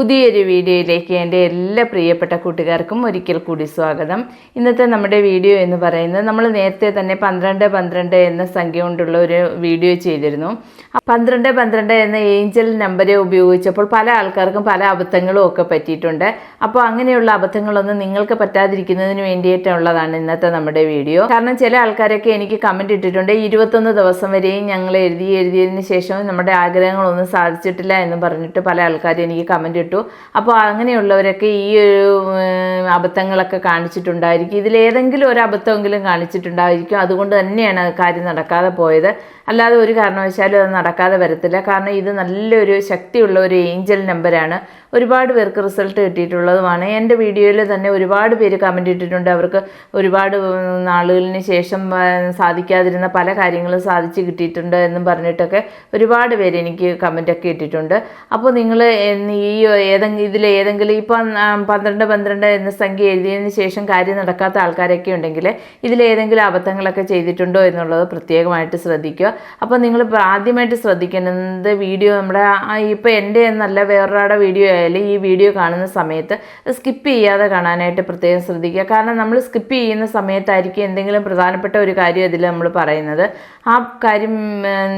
പുതിയൊരു വീഡിയോയിലേക്ക് എൻ്റെ എല്ലാ പ്രിയപ്പെട്ട കൂട്ടുകാർക്കും ഒരിക്കൽ കൂടി സ്വാഗതം. ഇന്നത്തെ നമ്മുടെ വീഡിയോ എന്ന് പറയുന്നത് നമ്മൾ നേരത്തെ തന്നെ 12 എന്ന സംഖ്യ കൊണ്ടുള്ള ഒരു വീഡിയോ ചെയ്തിരുന്നു. 12 എന്ന ഏഞ്ചൽ നമ്പർ ഉപയോഗിച്ചപ്പോൾ പല ആൾക്കാർക്കും പല അബദ്ധങ്ങളും ഒക്കെ പറ്റിയിട്ടുണ്ട്. അപ്പോൾ അങ്ങനെയുള്ള അബദ്ധങ്ങളൊന്നും നിങ്ങൾക്ക് പറ്റാതിരിക്കുന്നതിന് വേണ്ടിയിട്ടുള്ളതാണ് ഇന്നത്തെ നമ്മുടെ വീഡിയോ. കാരണം ചില ആൾക്കാരൊക്കെ എനിക്ക് കമൻറ്റ് ഇട്ടിട്ടുണ്ട്, 21 ദിവസം വരെയും ഞങ്ങൾ എഴുതിയതിന് ശേഷം നമ്മുടെ ആഗ്രഹങ്ങളൊന്നും സാധിച്ചിട്ടില്ല എന്ന് പറഞ്ഞിട്ട് പല ആൾക്കാരും എനിക്ക് കമൻറ്റ് ഇട്ടു. അപ്പോൾ അങ്ങനെയുള്ളവരൊക്കെ ഈ ഒരു അബദ്ധങ്ങളൊക്കെ കാണിച്ചിട്ടുണ്ടായിരിക്കും. ഇതിലേതെങ്കിലും ഒരു അബദ്ധമെങ്കിലും കാണിച്ചിട്ടുണ്ടായിരിക്കും. അതുകൊണ്ട് തന്നെയാണ് കാര്യം നടക്കാതെ പോയത്. അല്ലാതെ ഒരു കാരണവശാലും അത് നടക്കാതെ വരത്തില്ല. കാരണം ഇത് നല്ലൊരു ശക്തിയുള്ള ഒരു ഏഞ്ചൽ നമ്പറാണ്. ഒരുപാട് പേർക്ക് റിസൾട്ട് കിട്ടിയിട്ടുള്ളതുമാണ്. എൻ്റെ വീഡിയോയിൽ തന്നെ ഒരുപാട് പേര് കമൻറ്റ് ഇട്ടിട്ടുണ്ട്. അവർക്ക് ഒരുപാട് നാളുകളിന് ശേഷം സാധിക്കാതിരുന്ന പല കാര്യങ്ങളും സാധിച്ച് കിട്ടിയിട്ടുണ്ട് എന്നും പറഞ്ഞിട്ടൊക്കെ ഒരുപാട് പേര് എനിക്ക് കമൻറ്റൊക്കെ ഇട്ടിട്ടുണ്ട്. അപ്പോൾ നിങ്ങൾ ഇതിലേതെങ്കിലും ഇപ്പം 12 എന്ന സംഖ്യ എഴുതിയതിന് ശേഷം കാര്യം നടക്കാത്ത ആൾക്കാരൊക്കെ ഉണ്ടെങ്കിൽ ഇതിലേതെങ്കിലും അബദ്ധങ്ങളൊക്കെ ചെയ്തിട്ടുണ്ടോ എന്നുള്ളത് പ്രത്യേകമായിട്ട് ശ്രദ്ധിക്കുക. അപ്പോൾ നിങ്ങൾ ആദ്യമായിട്ട് ശ്രദ്ധിക്കേണ്ടത് വീഡിയോ നമ്മുടെ ഇപ്പോൾ എൻ്റെ എന്നല്ല വേറൊരാളുടെ വീഡിയോ ആയാലും ഈ വീഡിയോ കാണുന്ന സമയത്ത് സ്കിപ്പ് ചെയ്യാതെ കാണാനായിട്ട് പ്രത്യേകം ശ്രദ്ധിക്കുക. കാരണം നമ്മൾ സ്കിപ്പ് ചെയ്യുന്ന സമയത്തായിരിക്കും എന്തെങ്കിലും പ്രധാനപ്പെട്ട ഒരു കാര്യം അതിൽ നമ്മൾ പറയുന്നത്. ആ കാര്യം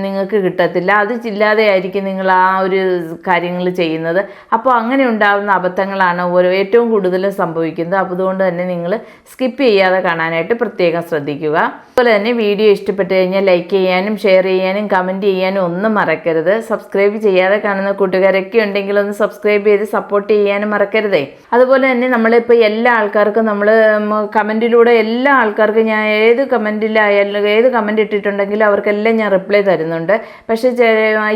നിങ്ങൾക്ക് കിട്ടത്തില്ല. അത് ഇല്ലാതെ ആയിരിക്കും നിങ്ങൾ ആ ഒരു കാര്യങ്ങൾ ചെയ്യുന്നത്. അപ്പോൾ അങ്ങനെ ഉണ്ടാകുന്ന അബദ്ധങ്ങളാണ് ഏറ്റവും കൂടുതലും സംഭവിക്കുന്നത്. അപ്പോൾ അതുകൊണ്ട് തന്നെ നിങ്ങൾ സ്കിപ്പ് ചെയ്യാതെ കാണാനായിട്ട് പ്രത്യേകം ശ്രദ്ധിക്കുക. അതുപോലെ തന്നെ വീഡിയോ ഇഷ്ടപ്പെട്ട് കഴിഞ്ഞാൽ ലൈക്ക് ചെയ്യാനും ഷെയർ ചെയ്യാനും കമൻറ്റ് ചെയ്യാനും ഒന്നും മറക്കരുത്. സബ്സ്ക്രൈബ് ചെയ്യാതെ കാണുന്ന കൂട്ടുകാരൊക്കെ ഉണ്ടെങ്കിൽ ഒന്ന് സബ്സ്ക്രൈബ് ചെയ്ത് സപ്പോർട്ട് ചെയ്യാനും മറക്കരുതേ. അതുപോലെ തന്നെ നമ്മളിപ്പോൾ എല്ലാ ആൾക്കാർക്കും നമ്മൾ കമൻറ്റിലൂടെ എല്ലാ ആൾക്കാർക്കും ഞാൻ ഏത് കമൻറ്റിലായാലും ഏത് കമൻറ്റ് ഇട്ടിട്ടുണ്ടെങ്കിലും അവർക്കെല്ലാം ഞാൻ റിപ്ലൈ തരുന്നുണ്ട്. പക്ഷേ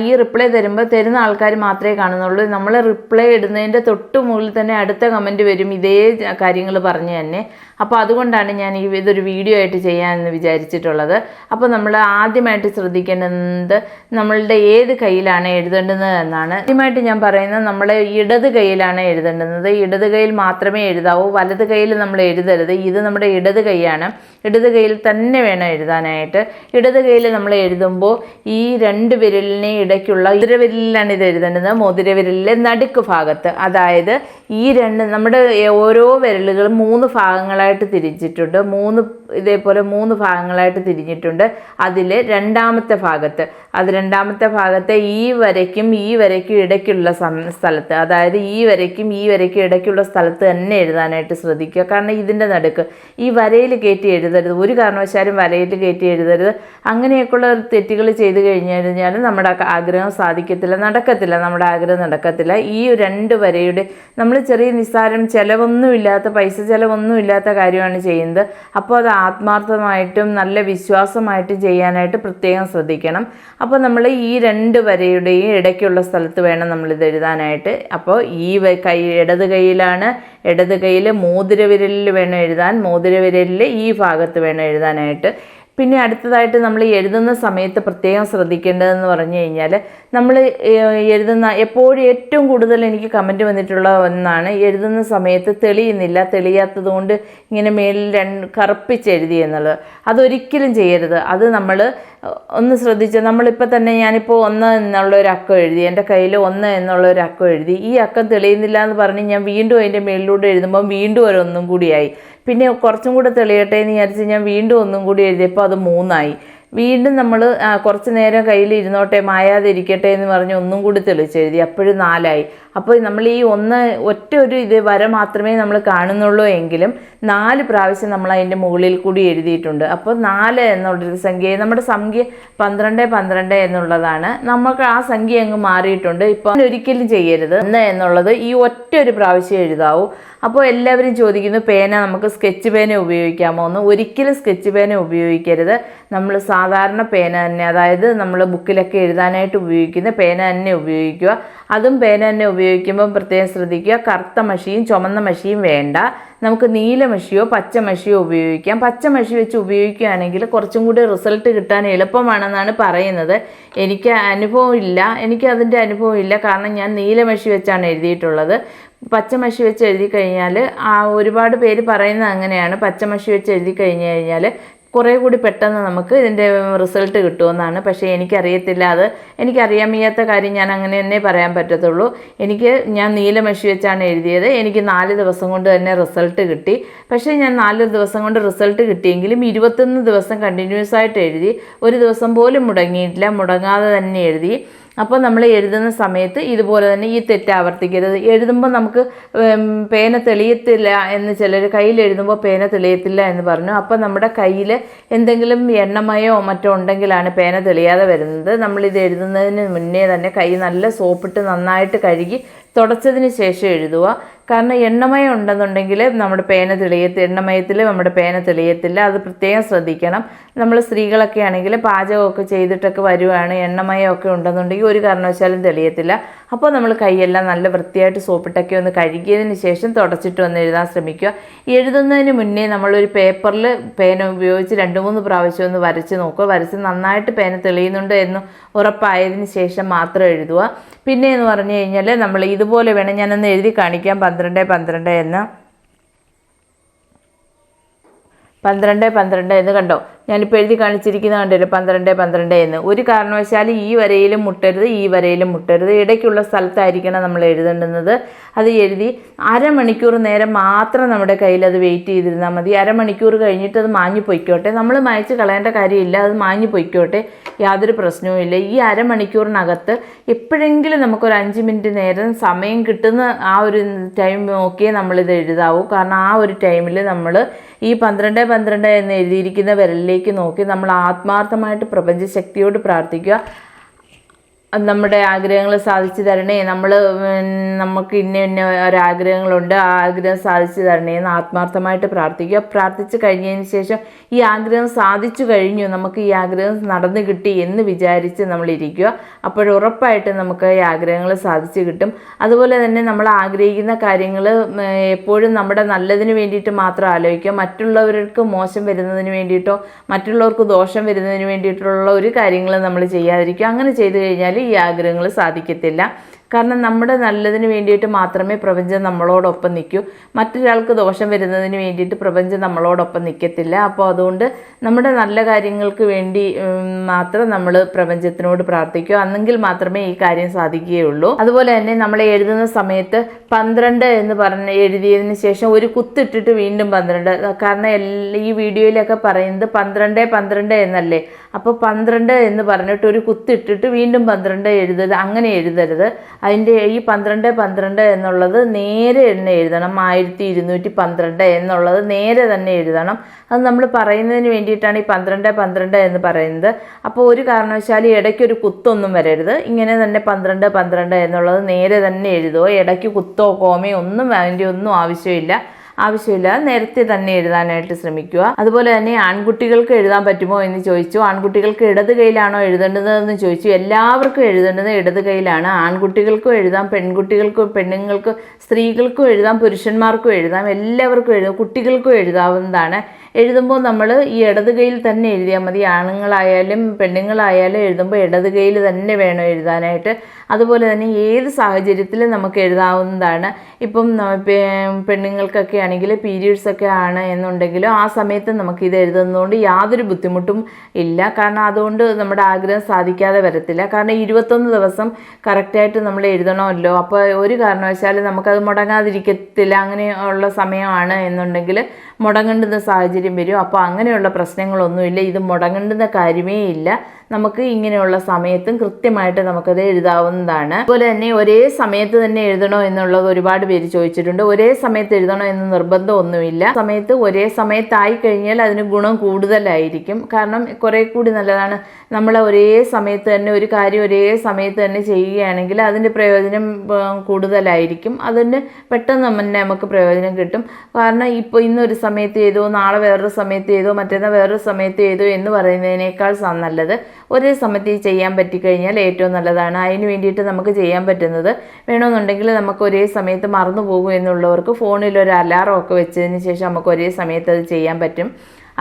ഈ റിപ്ലൈ തരുന്ന ആൾക്കാർ മാത്രമേ കാണുന്നുള്ളൂ. നമ്മൾ റിപ്ലൈ ഇടുന്നതിൻ്റെ തൊട്ട് മുകളിൽ തന്നെ അടുത്ത കമൻറ്റ് വരും ഇതേ കാര്യങ്ങൾ പറഞ്ഞു തന്നെ. അപ്പോൾ അതുകൊണ്ടാണ് ഞാൻ ഇതൊരു വീഡിയോ ആയിട്ട് ചെയ്യാമെന്ന് വിചാരിച്ചിട്ടുള്ളത്. അപ്പോൾ നമ്മൾ ആദ്യമായിട്ട് ശ്രദ്ധിക്കേണ്ടത് നമ്മളുടെ ഏത് കയ്യിലാണ് എഴുതേണ്ടത് എന്നാണ്. ആദ്യമായിട്ട് ഞാൻ പറയുന്നത് നമ്മളെ ഇടത് കൈയിലാണ് എഴുതേണ്ടുന്നത്. ഇടത് കൈയിൽ മാത്രമേ എഴുതാവൂ, വലത് കൈയിൽ നമ്മൾ എഴുതരുത്. ഇത് നമ്മുടെ ഇടത് കൈയാണ്. ഇടത് കൈയിൽ തന്നെ വേണം എഴുതാനായിട്ട്. ഇടത് കൈയിൽ നമ്മൾ എഴുതുമ്പോൾ ഈ രണ്ട് വിരലിനെ ഇടയ്ക്കുള്ള മോതിരവിരലിലാണ് ഇത് എഴുതേണ്ടത്. മോതിരവിരലിലെ നടുക്ക് ഭാഗത്ത്, അതായത് ഈ നമ്മുടെ ഓരോ വിരലുകളും 3 ഭാഗങ്ങളായിട്ട് തിരിച്ചിട്ടുണ്ട്. ഇതേപോലെ 3 ഭാഗങ്ങളായിട്ട് തിരിഞ്ഞിട്ടുണ്ട്. അതിൽ രണ്ടാമത്തെ ഭാഗത്ത് ഈ വരയ്ക്കും ഇടയ്ക്കുള്ള സ്ഥലത്ത്, അതായത് ഈ വരയ്ക്കും ഇടയ്ക്കുള്ള സ്ഥലത്ത് തന്നെ എഴുതാനായിട്ട് ശ്രദ്ധിക്കുക. കാരണം ഇതിൻ്റെ നടുക്ക് ഈ വരയിൽ കയറ്റി എഴുതരുത്. ഒരു കാരണവശാലും വരയിൽ കയറ്റി എഴുതരുത്. അങ്ങനെയൊക്കെയുള്ള തെറ്റുകൾ ചെയ്ത് കഴിഞ്ഞാൽ നമ്മുടെ ആഗ്രഹം സാധിക്കത്തില്ല, നമ്മുടെ ആഗ്രഹം നടക്കത്തില്ല. ഈ 2 വരയുടെ നമ്മൾ ചെറിയ നിസ്സാരം ചിലവൊന്നുമില്ലാത്ത പൈസ ചിലവൊന്നുമില്ലാത്ത കാര്യമാണ് ചെയ്യുന്നത്. അപ്പോൾ അത് ആത്മാർത്ഥമായിട്ടും നല്ല വിശ്വാസമായിട്ടും ചെയ്യാനായിട്ട് പ്രത്യേകം ശ്രദ്ധിക്കണം. അപ്പോൾ നമ്മൾ ഈ 2 വരയുടെയും ഇടയ്ക്കുള്ള സ്ഥലത്ത് വേണം നമ്മളിത് എഴുതാനായിട്ട്. അപ്പോൾ ഈ ഇടത് കൈയിൽ മോതിരവിരലിൽ വേണം എഴുതാൻ. മോതിരവിരലിൽ ഈ ഭാഗത്ത് വേണം എഴുതാനായിട്ട്. പിന്നെ അടുത്തതായിട്ട് നമ്മൾ എഴുതുന്ന സമയത്ത് പ്രത്യേകം ശ്രദ്ധിക്കേണ്ടതെന്ന് പറഞ്ഞു കഴിഞ്ഞാൽ നമ്മൾ എഴുതുന്ന എപ്പോഴും ഏറ്റവും കൂടുതൽ എനിക്ക് കമൻറ്റ് വന്നിട്ടുള്ള ഒന്നാണ്, എഴുതുന്ന സമയത്ത് തെളിയാത്തത് കൊണ്ട് ഇങ്ങനെ മേലിൽ കറുപ്പിച്ച് എഴുതി എന്നുള്ളത്. അതൊരിക്കലും ചെയ്യരുത്. അത് നമ്മൾ ഒന്ന് ശ്രദ്ധിച്ച് നമ്മളിപ്പോൾ തന്നെ ഞാനിപ്പോൾ 1 എന്നുള്ള ഒരു അക്കം എഴുതി, എൻ്റെ കയ്യിൽ 1 എന്നുള്ള ഒരു അക്കം എഴുതി. ഈ അക്കം തെളിയുന്നില്ല എന്ന് പറഞ്ഞ് ഞാൻ വീണ്ടും അതിൻ്റെ മേലിലൂടെ എഴുതുമ്പോൾ വീണ്ടും ഒരൊന്നും കൂടിയായി. പിന്നെ കുറച്ചും കൂടെ തെളിയട്ടെ എന്ന് വിചാരിച്ച് ഞാൻ വീണ്ടും ഒന്നും കൂടി എഴുതിയപ്പോൾ അത് 3 ആയി. വീണ്ടും നമ്മൾ കുറച്ച് നേരം കയ്യിൽ ഇരുന്നോട്ടെ മായാതെ ഇരിക്കട്ടെ എന്ന് പറഞ്ഞ് ഒന്നും കൂടി തെളിച്ചെഴുതി, അപ്പോഴും 4 ആയി. അപ്പോൾ നമ്മൾ ഈ ഒറ്റ ഒരു വര മാത്രമേ നമ്മൾ കാണുന്നുള്ളൂ എങ്കിലും 4 പ്രാവശ്യം നമ്മൾ അതിൻ്റെ മുകളിൽ കൂടി എഴുതിയിട്ടുണ്ട്. അപ്പോൾ 4 എന്നുള്ളൊരു സംഖ്യ, നമ്മുടെ സംഖ്യ 12 എന്നുള്ളതാണ്. നമുക്ക് ആ സംഖ്യ അങ്ങ് മാറിയിട്ടുണ്ട്. ഇപ്പോൾ ഒരിക്കലും ചെയ്യരുത്. 1 എന്നുള്ളത് ഈ ഒറ്റ ഒരു പ്രാവശ്യം എഴുതാവൂ. അപ്പോൾ എല്ലാവരും ചോദിക്കുന്നു പേന നമുക്ക് സ്കെച്ച് പേന ഉപയോഗിക്കാമോ എന്ന്. ഒരിക്കലും സ്കെച്ച് പേന ഉപയോഗിക്കരുത്. നമ്മൾ സാധാരണ പേന തന്നെ, അതായത് നമ്മൾ ബുക്കിലൊക്കെ എഴുതാനായിട്ട് ഉപയോഗിക്കുന്ന പേന തന്നെ ഉപയോഗിക്കുക. അതും പേന തന്നെ ഉപയോഗിക്കുമ്പോൾ പ്രത്യേകം ശ്രദ്ധിക്കുക, കറുത്ത മഷിയും ചുമന്ന മഷിയും വേണ്ട. നമുക്ക് നീല മഷിയോ പച്ച മഷിയോ ഉപയോഗിക്കാം. പച്ച മഷി വെച്ച് ഉപയോഗിക്കുകയാണെങ്കിൽ കുറച്ചും കൂടി റിസൾട്ട് കിട്ടാൻ എളുപ്പമാണെന്നാണ് പറയുന്നത്. എനിക്കതിൻ്റെ അനുഭവം ഇല്ല. കാരണം ഞാൻ നീല മഷി വെച്ചാണ് എഴുതിയിട്ടുള്ളത്. പച്ചമഷി വെച്ച് എഴുതി കഴിഞ്ഞാൽ ഒരുപാട് പേര് പറയുന്നത് അങ്ങനെയാണ്. പച്ചമഷി വെച്ച് എഴുതി കഴിഞ്ഞാൽ കുറേ കൂടി പെട്ടെന്ന് നമുക്ക് ഇതിൻ്റെ റിസൾട്ട് കിട്ടുമെന്നാണ്. പക്ഷേ എനിക്കറിയത്തില്ല, എനിക്കറിയാൻ വയ്യാത്ത കാര്യം ഞാൻ അങ്ങനെ തന്നെ പറയാൻ പറ്റത്തുള്ളൂ. ഞാൻ നീലമഷി വെച്ചാണ് എഴുതിയത്. എനിക്ക് 4 ദിവസം കൊണ്ട് തന്നെ റിസൾട്ട് കിട്ടി. പക്ഷേ ഞാൻ 4 ദിവസം കൊണ്ട് റിസൾട്ട് കിട്ടിയെങ്കിലും 21 ദിവസം കണ്ടിന്യൂസ് ആയിട്ട് എഴുതി. ഒരു ദിവസം പോലും മുടങ്ങിയിട്ടില്ല, മുടങ്ങാതെ തന്നെ എഴുതി. അപ്പോൾ നമ്മൾ എഴുതുന്ന സമയത്ത് ഇതുപോലെ തന്നെ ഈ തെറ്റ് ആവർത്തിക്കരുത്. എഴുതുമ്പോൾ നമുക്ക് പേന തെളിയത്തില്ല എന്ന് ചിലർ, കയ്യിൽ എഴുതുമ്പോൾ പേന തെളിയത്തില്ല എന്ന് പറഞ്ഞു. അപ്പോൾ നമ്മുടെ കയ്യിൽ എന്തെങ്കിലും എണ്ണമയോ മറ്റോ ഉണ്ടെങ്കിലാണ് പേന തെളിയാതെ വരുന്നത്. നമ്മളിത് എഴുതുന്നതിന് മുന്നേ തന്നെ കൈ നല്ല സോപ്പിട്ട് നന്നായിട്ട് കഴുകി തുടച്ചതിന് ശേഷം എഴുതുക. കാരണം എണ്ണമയം ഉണ്ടെന്നുണ്ടെങ്കിൽ നമ്മുടെ പേന എണ്ണമയത്തിൽ നമ്മുടെ പേന തെളിയത്തില്ല. അത് പ്രത്യേകം ശ്രദ്ധിക്കണം. നമ്മൾ സ്ത്രീകളൊക്കെ ആണെങ്കിൽ പാചകമൊക്കെ ചെയ്തിട്ടൊക്കെ വരുവാണ്, എണ്ണമയമൊക്കെ ഉണ്ടെന്നുണ്ടെങ്കിൽ ഒരു കാരണവശാലും തെളിയത്തില്ല. അപ്പോൾ നമ്മൾ കൈയെല്ലാം നല്ല വൃത്തിയായിട്ട് സോപ്പിട്ടൊക്കെ ഒന്ന് കഴുകിയതിന് ശേഷം തുടച്ചിട്ട് വന്ന് എഴുതാൻ ശ്രമിക്കുക. എഴുതുന്നതിന് മുന്നേ നമ്മളൊരു പേപ്പറിൽ പേന ഉപയോഗിച്ച് 2-3 പ്രാവശ്യം ഒന്ന് വരച്ച് നോക്കുക. വരച്ച് നന്നായിട്ട് പേന തെളിയുന്നുണ്ട് എന്ന് ഉറപ്പായതിന് ശേഷം മാത്രം എഴുതുക. പിന്നെ എന്ന് പറഞ്ഞു കഴിഞ്ഞാൽ നമ്മൾ ഇതുപോലെ വേണം, ഞാനൊന്ന് എഴുതി കാണിക്കാം. 12 എന്ന് 12 എന്ന് കണ്ടോ, ഞാനിപ്പോൾ എഴുതി കാണിച്ചിരിക്കുന്നത് കണ്ടല്ലോ 12 എന്ന്. ഒരു കാരണവശാലും ഈ വരയിലും മുട്ടരുത്, ഈ വരയിലും മുട്ടരുത്, ഇടയ്ക്കുള്ള സ്ഥലത്തായിരിക്കണം നമ്മൾ എഴുതേണ്ടുന്നത്. അത് എഴുതി അരമണിക്കൂർ നേരം മാത്രം നമ്മുടെ കയ്യിൽ അത് വെയിറ്റ് ചെയ്തിരുന്നാൽ മതി. അരമണിക്കൂർ കഴിഞ്ഞിട്ട് അത് മാഞ്ഞു പൊയ്ക്കോട്ടെ. നമ്മൾ മായ്ച്ച് കളയേണ്ട കാര്യമില്ല, അത് മാഞ്ഞു പൊയ്ക്കോട്ടെ, യാതൊരു പ്രശ്നവുമില്ല. ഈ അരമണിക്കൂറിനകത്ത് എപ്പോഴെങ്കിലും നമുക്കൊരു 5 മിനിറ്റ് നേരം സമയം കിട്ടുന്ന ആ ഒരു ടൈം നോക്കിയേ നമ്മളിത് എഴുതാവൂ. കാരണം ആ ഒരു ടൈമിൽ നമ്മൾ ഈ 12 എന്ന് എഴുതിയിരിക്കുന്ന വിരലിലേക്ക് നോക്കി നമ്മൾ ആത്മാർത്ഥമായിട്ട് പ്രപഞ്ചശക്തിയോട് പ്രാർത്ഥിക്കുക. നമ്മുടെ ആഗ്രഹങ്ങൾ സാധിച്ചു തരണേ, നമുക്ക് ഇന്ന ഒരാഗ്രഹങ്ങളുണ്ട്, ആ ആഗ്രഹം സാധിച്ചു തരണേ എന്ന് ആത്മാർത്ഥമായിട്ട് പ്രാർത്ഥിക്കുക. പ്രാർത്ഥിച്ച് കഴിഞ്ഞതിന് ശേഷം ഈ ആഗ്രഹം സാധിച്ചു കഴിഞ്ഞു, നമുക്ക് ഈ ആഗ്രഹം നടന്നു കിട്ടി എന്ന് വിചാരിച്ച് നമ്മളിരിക്കുക. അപ്പോഴുറപ്പായിട്ട് നമുക്ക് ഈ ആഗ്രഹങ്ങൾ സാധിച്ചു കിട്ടും. അതുപോലെ തന്നെ നമ്മൾ ആഗ്രഹിക്കുന്ന കാര്യങ്ങൾ എപ്പോഴും നമ്മുടെ നല്ലതിന് വേണ്ടിയിട്ട് മാത്രം ആലോചിക്കുക. മറ്റുള്ളവർക്ക് മോശം വരുന്നതിന് വേണ്ടിയിട്ടോ മറ്റുള്ളവർക്ക് ദോഷം വരുന്നതിന് വേണ്ടിയിട്ടുള്ള ഒരു കാര്യങ്ങളും നമ്മൾ ചെയ്യാതിരിക്കുക. അങ്ങനെ ചെയ്തു കഴിഞ്ഞാൽ ഈ ആഗ്രഹങ്ങൾ സാധിക്കത്തില്ല. കാരണം നമ്മുടെ നല്ലതിന് വേണ്ടിയിട്ട് മാത്രമേ പ്രപഞ്ചം നമ്മളോടൊപ്പം നിൽക്കൂ. മറ്റൊരാൾക്ക് ദോഷം വരുന്നതിന് വേണ്ടിയിട്ട് പ്രപഞ്ചം നമ്മളോടൊപ്പം നിൽക്കത്തില്ല. അപ്പോൾ അതുകൊണ്ട് നമ്മുടെ നല്ല കാര്യങ്ങൾക്ക് വേണ്ടി മാത്രം നമ്മൾ പ്രപഞ്ചത്തിനോട് പ്രാർത്ഥിക്കുക. അന്നെങ്കിൽ മാത്രമേ ഈ കാര്യം സാധിക്കുകയുള്ളൂ. അതുപോലെ തന്നെ നമ്മൾ എഴുതുന്ന സമയത്ത് 12 എന്ന് പറഞ്ഞ് എഴുതിയതിന് ശേഷം ഒരു കുത്തിട്ടിട്ട് വീണ്ടും 12. കാരണം ഈ വീഡിയോയിലൊക്കെ പറയുന്നത് 12 എന്നല്ലേ. അപ്പോൾ 12 എന്ന് പറഞ്ഞിട്ട് ഒരു കുത്തിട്ടിട്ട് വീണ്ടും 12 എഴുതരുത്, അങ്ങനെ എഴുതരുത്. അതിൻ്റെ ഈ 12 എന്നുള്ളത് നേരെ തന്നെ എഴുതണം. 1212 എന്നുള്ളത് നേരെ തന്നെ എഴുതണം. അത് നമ്മൾ പറയുന്നതിന് വേണ്ടിയിട്ടാണ് ഈ 12 എന്ന് പറയുന്നത്. അപ്പോൾ ഒരു കാരണവശാലും ഇടയ്ക്കൊരു കുത്തൊന്നും വരരുത്. ഇങ്ങനെ തന്നെ 12 എന്നുള്ളത് നേരെ തന്നെ എഴുതുക. ഇടയ്ക്ക് കുത്തോ കോമയോ ഒന്നും അതിൻ്റെ ഒന്നും ആവശ്യമില്ല, നേരത്തെ തന്നെ എഴുതാനായിട്ട് ശ്രമിക്കുക. അതുപോലെ തന്നെ ആൺകുട്ടികൾക്ക് എഴുതാൻ പറ്റുമോ എന്ന് ചോദിച്ചു. ആൺകുട്ടികൾക്ക് ഇടത് കൈയിലാണോ എഴുതേണ്ടതെന്ന് ചോദിച്ചു. എല്ലാവർക്കും എഴുതേണ്ടത് ഇടത് കൈയിലാണ്. ആൺകുട്ടികൾക്കും എഴുതാം, പെണ്ണുങ്ങൾക്കും സ്ത്രീകൾക്കും എഴുതാം, പുരുഷന്മാർക്കും എഴുതാം, എല്ലാവർക്കും എഴുതാം, കുട്ടികൾക്കും എഴുതാവുന്നതാണ്. എഴുതുമ്പോൾ നമ്മൾ ഈ ഇടത് കൈയിൽ തന്നെ എഴുതിയാൽ മതി. ആണുങ്ങളായാലും പെണ്ണുങ്ങളായാലും എഴുതുമ്പോൾ ഇടത് കൈയിൽ തന്നെ വേണം എഴുതാനായിട്ട്. അതുപോലെ തന്നെ ഏത് സാഹചര്യത്തിലും നമുക്ക് എഴുതാവുന്നതാണ്. ഇപ്പം പെണ്ണുങ്ങൾക്കൊക്കെ ആണെങ്കിൽ പീരീഡ്സ് ഒക്കെ ആണ് എന്നുണ്ടെങ്കിലും ആ സമയത്ത് നമുക്കിത് എഴുതുന്നതുകൊണ്ട് യാതൊരു ബുദ്ധിമുട്ടും ഇല്ല. കാരണം അതുകൊണ്ട് നമ്മുടെ ആഗ്രഹം സാധിക്കാതെ വരത്തില്ല. കാരണം 21 ദിവസം കറക്റ്റായിട്ട് നമ്മൾ എഴുതണമല്ലോ. അപ്പോൾ ഒരു കാരണവശാലും നമുക്കത് മുടങ്ങാതിരിക്കത്തില്ല. അങ്ങനെയുള്ള സമയമാണ് എന്നുണ്ടെങ്കിൽ മുടങ്ങേണ്ടുന്ന സാഹചര്യം വരും. അപ്പോൾ അങ്ങനെയുള്ള പ്രശ്നങ്ങളൊന്നുമില്ല. ഇത് മുടങ്ങേണ്ടുന്ന കാര്യമേ ഇല്ല. നമുക്ക് ഇങ്ങനെയുള്ള സമയത്തും കൃത്യമായിട്ട് നമുക്കത് എഴുതാവുന്നതാണ്. അതുപോലെ തന്നെ ഒരേ സമയത്ത് തന്നെ എഴുതണോ എന്നുള്ളത് ഒരുപാട് പേര് ചോദിച്ചിട്ടുണ്ട്. ഒരേ സമയത്ത് എഴുതണോ എന്ന് നിർബന്ധമൊന്നുമില്ല. ഒരേ സമയത്തായി കഴിഞ്ഞാൽ അതിന് ഗുണം കൂടുതലായിരിക്കും. കാരണം കുറെ കൂടി നല്ലതാണ് നമ്മൾ ഒരേ സമയത്ത് തന്നെ ഒരു കാര്യം ഒരേ സമയത്ത് തന്നെ ചെയ്യുകയാണെങ്കിൽ അതിൻ്റെ പ്രയോജനം കൂടുതലായിരിക്കും. അതിന് പെട്ടെന്ന് തന്നെ നമുക്ക് പ്രയോജനം കിട്ടും. കാരണം ഇപ്പോൾ ഇന്നൊരു സമയത്ത് ചെയ്തോ, നാളെ വേറൊരു സമയത്ത് ചെയ്തോ, മറ്റന്നാൾ വേറൊരു സമയത്ത് ചെയ്തോ എന്ന് പറയുന്നതിനേക്കാൾ നല്ലത് ഒരേ സമയത്ത് ചെയ്യാൻ പറ്റിക്കഴിഞ്ഞാൽ ഏറ്റവും നല്ലതാണ്. അതിന് വേണ്ടിയിട്ട് നമുക്ക് ചെയ്യാൻ പറ്റുന്നത്, വേണമെന്നുണ്ടെങ്കിൽ നമുക്ക് ഒരേ സമയത്ത് മറന്നു പോകും എന്നുള്ളവർക്ക് ഫോണിൽ ഒരു അലാറം ഒക്കെ വെച്ചതിന് ശേഷം നമുക്ക് ഒരേ സമയത്ത് അത് ചെയ്യാൻ പറ്റും.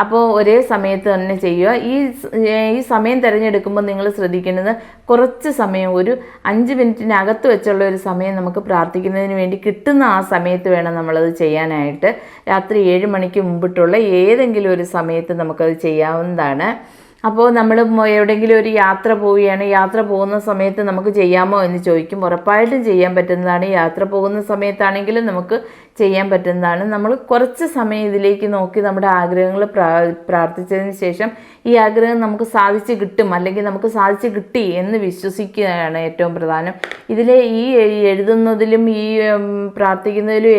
അപ്പോൾ ഒരേ സമയത്ത് തന്നെ ചെയ്യുക. ഈ സമയം തിരഞ്ഞെടുക്കുമ്പോൾ നിങ്ങൾ ശ്രദ്ധിക്കേണ്ടത് കുറച്ച് സമയം, ഒരു 5 മിനിറ്റിനകത്ത് വെച്ചുള്ള ഒരു സമയം നമുക്ക് പ്രാർത്ഥിക്കുന്നതിന് വേണ്ടി കിട്ടുന്ന ആ സമയത്ത് വേണം നമ്മളത് ചെയ്യാനായിട്ട്. രാത്രി 7 മണിക്ക് മുമ്പിട്ടുള്ള ഏതെങ്കിലും ഒരു സമയത്ത് നമുക്കത് ചെയ്യാവുന്നതാണ്. അപ്പോൾ നമ്മൾ എവിടെയെങ്കിലും ഒരു യാത്ര പോവുകയാണ്, യാത്ര പോകുന്ന സമയത്ത് നമുക്ക് ചെയ്യാമോ എന്ന് ചോദിക്കും. ഉറപ്പായിട്ടും ചെയ്യാൻ പറ്റുന്നതാണ്. യാത്ര പോകുന്ന സമയത്താണെങ്കിലും നമുക്ക് ചെയ്യാൻ പറ്റുന്നതാണ്. നമ്മൾ കുറച്ച് സമയം ഇതിലേക്ക് നോക്കി നമ്മുടെ ആഗ്രഹങ്ങൾ പ്രാർത്ഥിച്ചതിന് ശേഷം ഈ ആഗ്രഹം നമുക്ക് സാധിച്ച് കിട്ടും, അല്ലെങ്കിൽ നമുക്ക് സാധിച്ച് കിട്ടി എന്ന് വിശ്വസിക്കുകയാണ് ഏറ്റവും പ്രധാനം. ഇതിലെ ഈ എഴുതുന്നതിലും ഈ പ്രാർത്ഥിക്കുന്നതിലും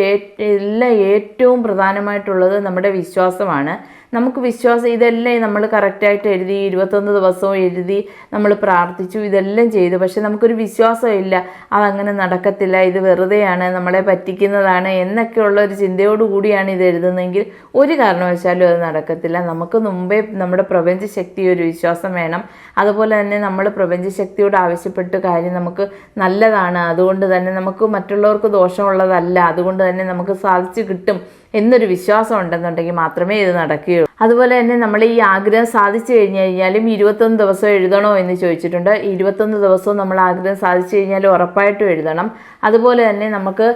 എല്ലാം ഏറ്റവും പ്രധാനമായിട്ടുള്ളത് നമ്മുടെ വിശ്വാസമാണ്. നമുക്ക് വിശ്വാസം, ഇതെല്ലാം നമ്മൾ കറക്റ്റായിട്ട് എഴുതി 21 ദിവസവും എഴുതി നമ്മൾ പ്രാർത്ഥിച്ചു, ഇതെല്ലാം ചെയ്തു, പക്ഷെ നമുക്കൊരു വിശ്വാസമില്ല, അതങ്ങനെ നടക്കത്തില്ല, ഇത് വെറുതെയാണ്, നമ്മളെ പറ്റിക്കുന്നതാണ് എന്നൊക്കെയുള്ള ഒരു ചിന്തയോടുകൂടിയാണ് ഇത് എഴുതുന്നതെങ്കിൽ ഒരു കാരണവശാലും അത് നടക്കത്തില്ല. നമുക്ക് മുമ്പേ നമ്മുടെ പ്രപഞ്ചശക്തി ഒരു വിശ്വാസം വേണം. അതുപോലെ തന്നെ നമ്മൾ പ്രപഞ്ചശക്തിയോട് ആവശ്യപ്പെട്ട് കാര്യം നമുക്ക് നല്ലതാണ്, അതുകൊണ്ട് തന്നെ നമുക്ക് മറ്റുള്ളവർക്ക് ദോഷമുള്ളതല്ല, അതുകൊണ്ട് തന്നെ നമുക്ക് സാധിച്ചു കിട്ടും എന്നൊരു വിശ്വാസം ഉണ്ടെന്നുണ്ടെങ്കിൽ മാത്രമേ ഇത് നടക്കുകയുള്ളൂ. അതുപോലെ തന്നെ നമ്മൾ ഈ ആഗ്രഹം സാധിച്ചു കഴിഞ്ഞാലും 21 ദിവസം എഴുതണോ എന്ന് ചോദിച്ചിട്ടുണ്ട്. 21 ദിവസവും നമ്മൾ ആഗ്രഹം സാധിച്ചു കഴിഞ്ഞാൽ ഉറപ്പായിട്ടും എഴുതണം. അതുപോലെ തന്നെ നമുക്ക്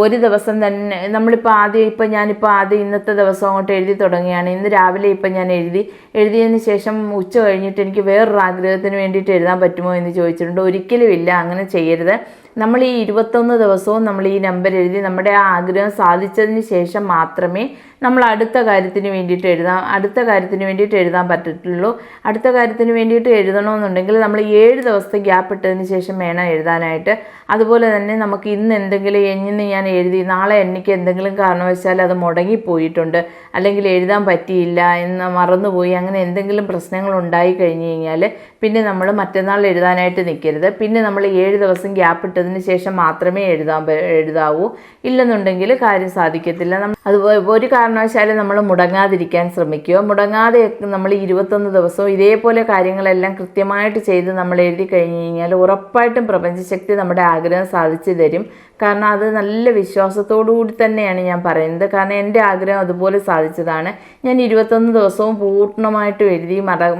ഒരു ദിവസം തന്നെ ഞാനിപ്പോൾ ആദ്യം ഇന്നത്തെ ദിവസം അങ്ങോട്ട് എഴുതി തുടങ്ങിയാണ്. ഇന്ന് രാവിലെ ഞാൻ എഴുതിയതിന് ശേഷം ഉച്ച കഴിഞ്ഞിട്ട് എനിക്ക് വേറൊരു ആഗ്രഹത്തിന് വേണ്ടിയിട്ട് എഴുതാൻ പറ്റുമോ എന്ന് ചോദിച്ചിട്ടുണ്ട്. ഒരിക്കലും ഇല്ല, അങ്ങനെ ചെയ്യരുത്. നമ്മൾ ഈ 21 ദിവസവും നമ്മൾ ഈ നമ്പർ എഴുതി നമ്മുടെ ആ ആഗ്രഹം സാധിച്ചതിന് ശേഷം മാത്രമേ നമ്മൾ അടുത്ത കാര്യത്തിന് വേണ്ടിയിട്ട് എഴുതാൻ പറ്റത്തുള്ളൂ. അടുത്ത കാര്യത്തിന് വേണ്ടിയിട്ട് എഴുതണമെന്നുണ്ടെങ്കിൽ നമ്മൾ 7 ദിവസത്തെ ഗ്യാപ്പ് ഇട്ടതിന് ശേഷം വേണം എഴുതാനായിട്ട്. അതുപോലെ തന്നെ നമുക്ക് ഇന്ന് ഞാൻ എഴുതി, നാളെ എനിക്ക് എന്തെങ്കിലും കാരണവശാൽ അത് മുടങ്ങിപ്പോയിട്ടുണ്ട്, അല്ലെങ്കിൽ എഴുതാൻ പറ്റിയില്ല എന്ന് മറന്നുപോയി, അങ്ങനെ എന്തെങ്കിലും പ്രശ്നങ്ങൾ ഉണ്ടായി കഴിഞ്ഞ് കഴിഞ്ഞാൽ പിന്നെ നമ്മൾ മറ്റന്നാൾ എഴുതാനായിട്ട് നിൽക്കരുത്. പിന്നെ നമ്മൾ 7 ദിവസം ഗ്യാപ്പ് ഇട്ടതിന് ശേഷം മാത്രമേ എഴുതാവൂ. ഇല്ലെന്നുണ്ടെങ്കിൽ കാര്യം സാധിക്കത്തില്ല. അതുപോലെ ഒരു കാരണവശാലും നമ്മൾ മുടങ്ങാതിരിക്കാൻ ശ്രമിക്കുക. മുടങ്ങാതെ നമ്മൾ 21 ദിവസവും ഇതേപോലെ കാര്യങ്ങളെല്ലാം കൃത്യമായിട്ട് ചെയ്ത് നമ്മൾ എഴുതി കഴിഞ്ഞ് കഴിഞ്ഞാൽ ഉറപ്പായിട്ടും പ്രപഞ്ചശക്തി നമ്മുടെ ആഗ്രഹം സാധിച്ചു തരും. കാരണം അത് നല്ല വിശ്വാസത്തോടു കൂടി തന്നെയാണ് ഞാൻ പറയുന്നത്. കാരണം എൻ്റെ ആഗ്രഹം അതുപോലെ സാധിച്ചതാണ്. ഞാൻ 21 ദിവസവും പൂർണ്ണമായിട്ടും എഴുതി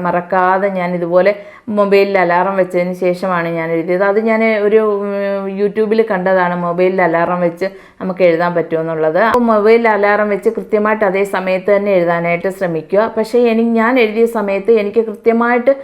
മറക്കാതെ ഞാൻ ഇതുപോലെ മൊബൈലിൽ അലാറം വെച്ചതിന് ശേഷമാണ് ഞാൻ എഴുതിയത്. അത് ഞാൻ ഒരു യൂട്യൂബിൽ കണ്ടതാണ്, മൊബൈലിൽ അലാറം വെച്ച് നമുക്ക് എഴുതാൻ പറ്റുമെന്നുള്ളത്. അപ്പോൾ മൊബൈലിൽ അലാറം വെച്ച് കൃത്യമായിട്ട് അതേ സമയത്ത് തന്നെ എഴുതാനായിട്ട് ശ്രമിക്കുക. പക്ഷേ ഞാൻ എഴുതിയ സമയത്ത് എനിക്ക് കൃത്യമായിട്ട്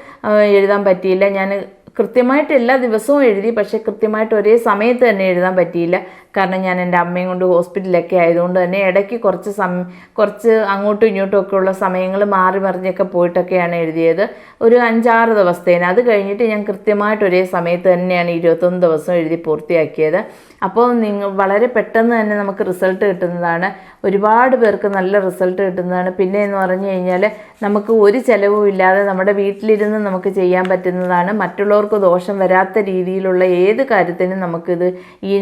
എഴുതാൻ പറ്റിയില്ല. ഞാൻ കൃത്യമായിട്ട് എല്ലാ ദിവസവും എഴുതി, പക്ഷേ കൃത്യമായിട്ട് ഒരേ സമയത്ത് തന്നെ എഴുതാൻ പറ്റിയില്ല. കാരണം ഞാൻ എൻ്റെ അമ്മയും കൊണ്ട് ഹോസ്പിറ്റലിലൊക്കെ ആയതുകൊണ്ട് തന്നെ ഇടയ്ക്ക് കുറച്ച് അങ്ങോട്ടും ഇങ്ങോട്ടും ഒക്കെ ഉള്ള സമയങ്ങൾ മാറി മറിഞ്ഞൊക്കെ പോയിട്ടൊക്കെയാണ് എഴുതിയത്, ഒരു 5-6 ദിവസത്തേന്. അത് കഴിഞ്ഞിട്ട് ഞാൻ കൃത്യമായിട്ട് ഒരേ സമയത്ത് തന്നെയാണ് 21 ദിവസം എഴുതി പൂർത്തിയാക്കിയത്. അപ്പോൾ വളരെ പെട്ടെന്ന് തന്നെ നമുക്ക് റിസൾട്ട് കിട്ടുന്നതാണ്. ഒരുപാട് പേർക്ക് നല്ല റിസൾട്ട് കിട്ടുന്നതാണ്. പിന്നെ എന്ന് പറഞ്ഞു കഴിഞ്ഞാൽ നമുക്ക് ഒരു ചിലവും ഇല്ലാതെ നമ്മുടെ വീട്ടിലിരുന്ന് നമുക്ക് ചെയ്യാൻ പറ്റുന്നതാണ്. മറ്റുള്ളവർക്ക് ദോഷം വരാത്ത രീതിയിലുള്ള ഏത് കാര്യത്തിനും നമുക്കിത് ഈ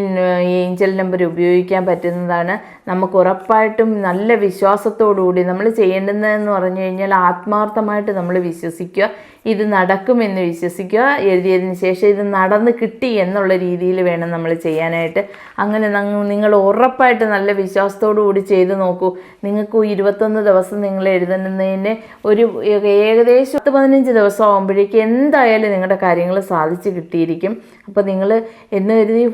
ഏഞ്ചൽ നമ്പർ ഉപയോഗിക്കാൻ പറ്റുന്നതാണ്. നമുക്ക് ഉറപ്പായിട്ടും നല്ല വിശ്വാസത്തോടുകൂടി നമ്മൾ ചെയ്യേണ്ടതെന്ന് പറഞ്ഞു കഴിഞ്ഞാൽ ആത്മാർത്ഥമായിട്ട് നമ്മൾ വിശ്വസിക്കുക, ഇത് നടക്കുമെന്ന് വിശ്വസിക്കുക. എഴുതിയതിന് ശേഷം ഇത് നടന്ന് കിട്ടി എന്നുള്ള രീതിയിൽ വേണം നമ്മൾ ചെയ്യാനായിട്ട്. അങ്ങനെ നിങ്ങൾ ഉറപ്പായിട്ട് നല്ല വിശ്വാസത്തോടു കൂടി ചെയ്ത് നോക്കൂ. നിങ്ങൾക്ക് 21 ദിവസം നിങ്ങൾ എഴുതുന്നതിന് ഒരു ഏകദേശം 10-15 ദിവസം ആകുമ്പോഴേക്കും എന്തായാലും നിങ്ങളുടെ കാര്യങ്ങൾ സാധിച്ച് കിട്ടിയിരിക്കും. അപ്പോൾ നിങ്ങൾ എന്ന് കരുതി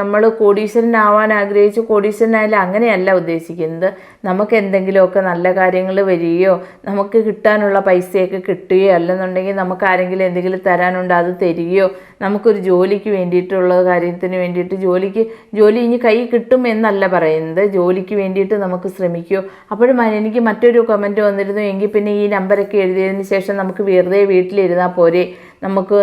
നമ്മൾ കോടീശ്വരനാവാൻ ആഗ്രഹിച്ചു കോടീശ്വരനായാലും അങ്ങനെയല്ല ഉദ്ദേശിക്കുന്നത്. നമുക്ക് എന്തെങ്കിലുമൊക്കെ നല്ല കാര്യങ്ങൾ വരികയോ നമുക്ക് കിട്ടാനുള്ള പൈസയൊക്കെ കിട്ടുകയോ അല്ലെന്നുണ്ടെങ്കിൽ നമുക്ക് ആരെങ്കിലും എന്തെങ്കിലും തരാനുണ്ട് അത് തരികയോ, നമുക്കൊരു ജോലിക്ക് വേണ്ടിയിട്ടുള്ള കാര്യത്തിന് വേണ്ടിയിട്ട് ജോലി ഇനി കൈ കിട്ടും എന്നല്ല പറയുന്നത്, ജോലിക്ക് വേണ്ടിയിട്ട് നമുക്ക് ശ്രമിക്കുകയോ. അപ്പോഴും എനിക്ക് മറ്റൊരു കമൻറ്റ് വന്നിരുന്നു, എങ്കിൽ പിന്നെ ഈ നമ്പറൊക്കെ എഴുതിയതിന് ശേഷം നമുക്ക് വെറുതെ വീട്ടിലിരുന്നാൽ പോരെ,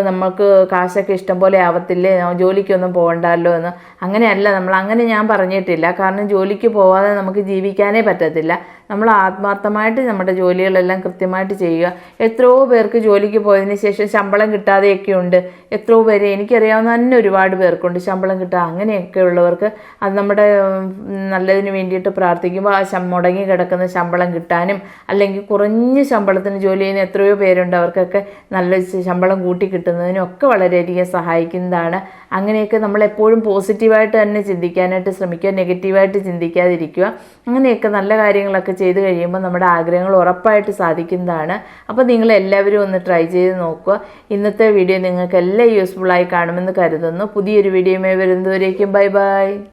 നമുക്ക് കാശൊക്കെ ഇഷ്ടം പോലെ ആവത്തില്ലേ, ജോലിക്കൊന്നും പോകണ്ടല്ലോ എന്ന്. അങ്ങനെയല്ല, അങ്ങനെ ഞാൻ പറഞ്ഞിട്ടില്ല. കാരണം ജോലിക്ക് പോവാതെ നമുക്ക് ജീവിക്കാനേ പറ്റത്തില്ല. നമ്മൾ ആത്മാർത്ഥമായിട്ട് നമ്മുടെ ജോലികളെല്ലാം കൃത്യമായിട്ട് ചെയ്യുക. എത്രയോ പേർക്ക് ജോലിക്ക് പോയതിന് ശേഷം ശമ്പളം കിട്ടാതെയൊക്കെ ഉണ്ട്. എത്രയോ പേര് എനിക്കറിയാവുന്ന തന്നെ ഒരുപാട് പേർക്കുണ്ട് ശമ്പളം കിട്ടാതെ. അങ്ങനെയൊക്കെ ഉള്ളവർക്ക് അത് നമ്മുടെ നല്ലതിന് വേണ്ടിയിട്ട് പ്രാർത്ഥിക്കുമ്പോൾ ആ മുടങ്ങി കിടക്കുന്ന ശമ്പളം കിട്ടാനും, അല്ലെങ്കിൽ കുറഞ്ഞ ശമ്പളത്തിന് ജോലി ചെയ്യുന്ന എത്രയോ പേരുണ്ട്, അവർക്കൊക്കെ നല്ല ശമ്പളം കൂട്ടി കിട്ടുന്നതിനും ഒക്കെ വളരെയധികം സഹായിക്കുന്നതാണ്. അങ്ങനെയൊക്കെ നമ്മൾ എപ്പോഴും പോസിറ്റീവായിട്ട് തന്നെ ചിന്തിക്കാനായിട്ട് ശ്രമിക്കുക, നെഗറ്റീവായിട്ട് ചിന്തിക്കാതിരിക്കുക. അങ്ങനെയൊക്കെ നല്ല കാര്യങ്ങളൊക്കെ ചെയ്ത് കഴിയുമ്പോൾ നമ്മുടെ ആഗ്രഹങ്ങൾ ഉറപ്പായിട്ട് സാധിക്കുന്നതാണ്. അപ്പോൾ നിങ്ങളെല്ലാവരും ഒന്ന് ട്രൈ ചെയ്ത് നോക്കുക. ഇന്നത്തെ വീഡിയോ നിങ്ങൾക്ക് എല്ലാം യൂസ്ഫുള്ളായി കാണുമെന്ന് കരുതുന്നു. പുതിയൊരു വീഡിയോയുമായി വരുന്നതുവരേക്കും ബൈ ബൈ.